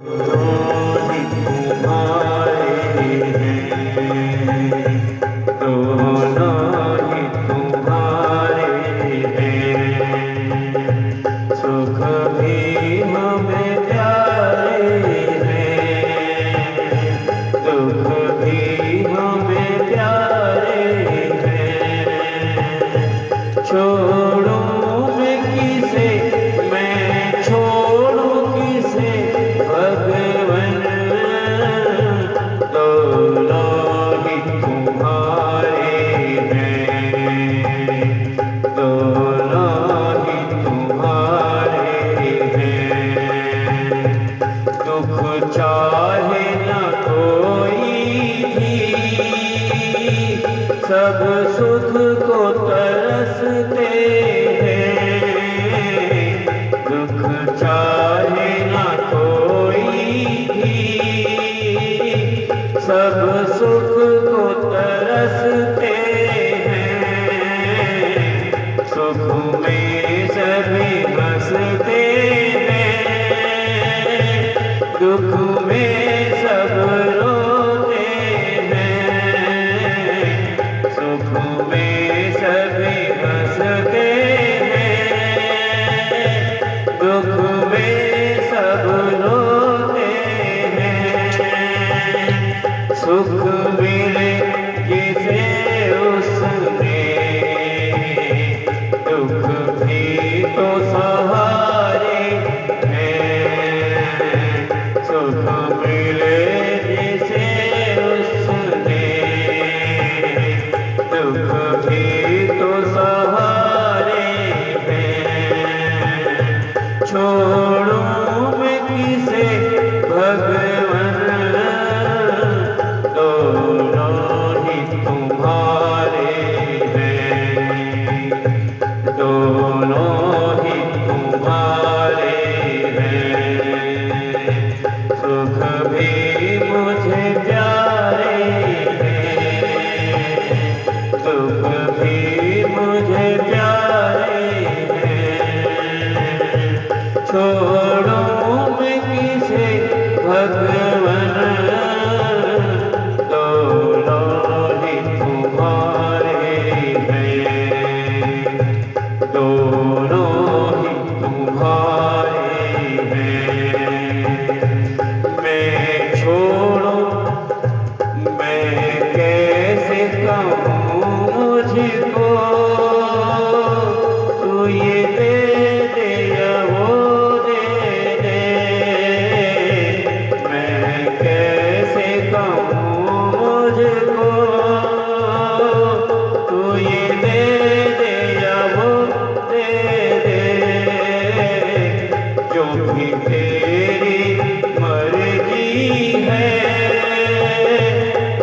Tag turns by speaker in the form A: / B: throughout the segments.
A: दोनों ही तुम्हारे हैं, दोनों ही तुम्हारे हैं। सुख भी हमें प्यारे हैं, दुख भी हमें प्यारे हैं। छोड़ूं मैं किसे, मैं छोड़ूं किसे भगवन, दोनों ही तुम्हारे हैं, दोनों ही तुम्हारे हैं। दुख चाहे न कोई भी, सब सुख को तरसते हैं। दुख चाहे न कोई भी, सब सुख को तरसते हैं। सुख में सभी हंसते हैं, दुख में सब रोते हैं। सुख में सभी हंसते हैं, दुख में सब रोते हैं। सुख मिले जिसे उसने, दुख भी तो सहारे हैं। सुख मिले जिसे उसने, दुख भी तो सहारे हैं। छोड़ूं मैं किसे भगवन, दोनों ही तुम्हारे हैं, दोनों ही तुम्हारे हैं। सुख भी मुझे प्यारे हैं, दुख भी मुझे प्यारे हैं। छोड़ूं मैं किसे भगवन, दोनों ही तुम्हारे हैं, दोनों ही तुम्हारे हैं। मैं छोड़ूं, मैं कैसे कहूँ मुझको, तू ये दे दे या वो दे दे। मैं कैसे कहूँ मुझको, तू ये दे दे या वो दे दे। जो भी तेरी मर्जी है,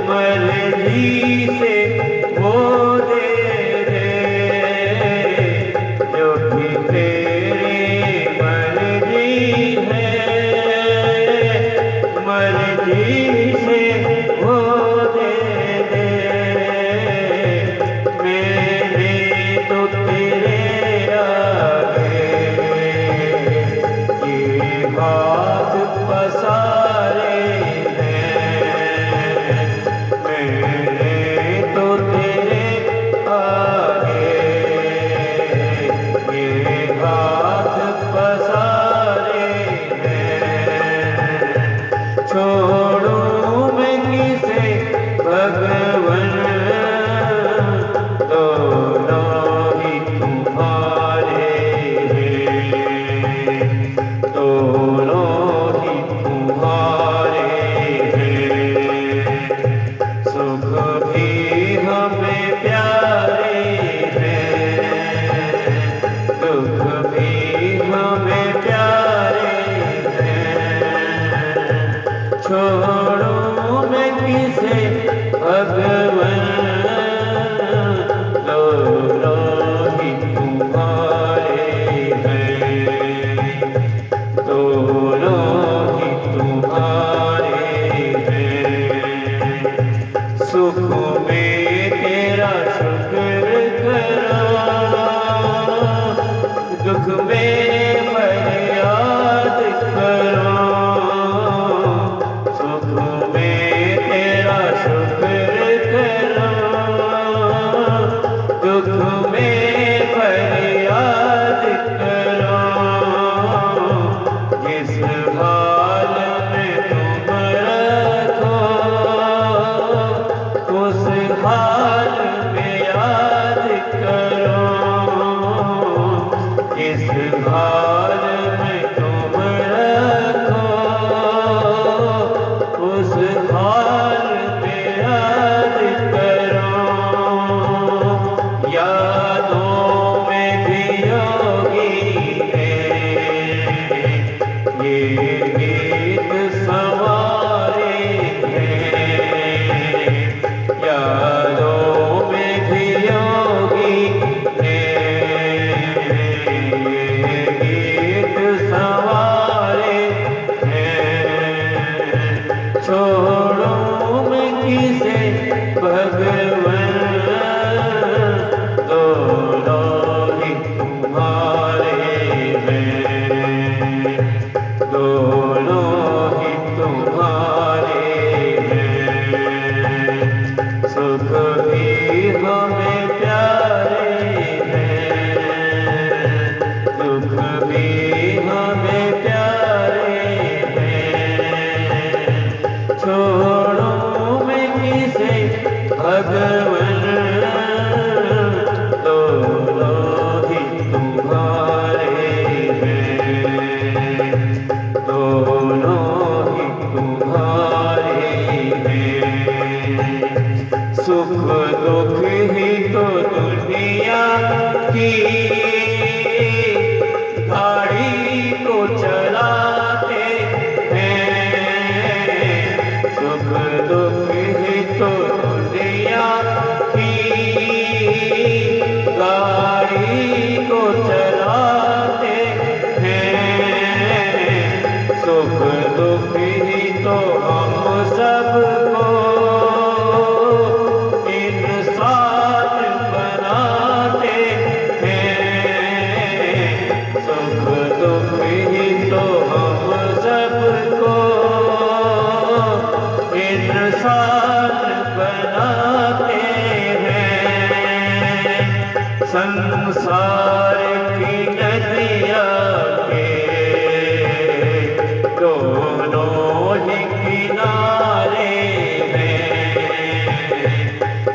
A: मर्जी से वो दे दे। जो भी तेरी मर्जी है, मर्जी से वो दे दे। मैंने तो तेरे आगे ये हाथ पसारे हैं। मैंने तो तेरे आगे ये हाथ पसारे हैं। छोड़ूं मैं किसे भगवन, दोनों ही तुम्हारे हैं, दोनों ही तुम्हारे हैं। सुख भी हमें प्यारे हैं, दुख भी हमें प्यारे हैं। छोड़ूं मैं किसे भगवन, दोनों ही तुम्हारे हैं, दोनों ही तुम्हारे हैं। सुख में तेरा शुक्र करो, दुख में फरियाद करो। छोड़ो मैं किसे भगवन, दोनों ही तुम्हारे हैं, दोनों ही तुम्हारे हैं। सुख भी हमें प्यारे हैं, दुख भी हमें प्यारे हैं। छोड़ो मैं किसे भगवन, दोनों ही तुम्हारे हैं, दोनों ही तुम्हारे हैं। सुख दुख ही तो दुनिया की गाड़ी को चलाते हैं, सुख दुख ही तो दुनिया की गाड़ी को चलाते हैं। सुख दुख ही तो हम सबको इंसान बनाते हैं, सुख दुख ही तो हम सबको इंसान बनाते हैं। संसार की नदियाँ के दोनों ही किनारे हैं,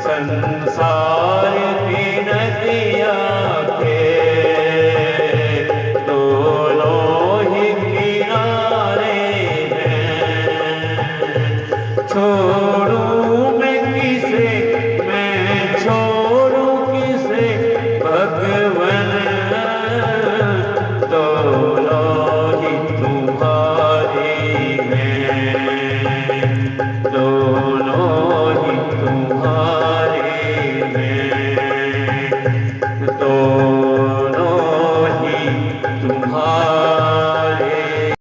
A: संसार की नदियाँ के दोनों ही किनारे हैं।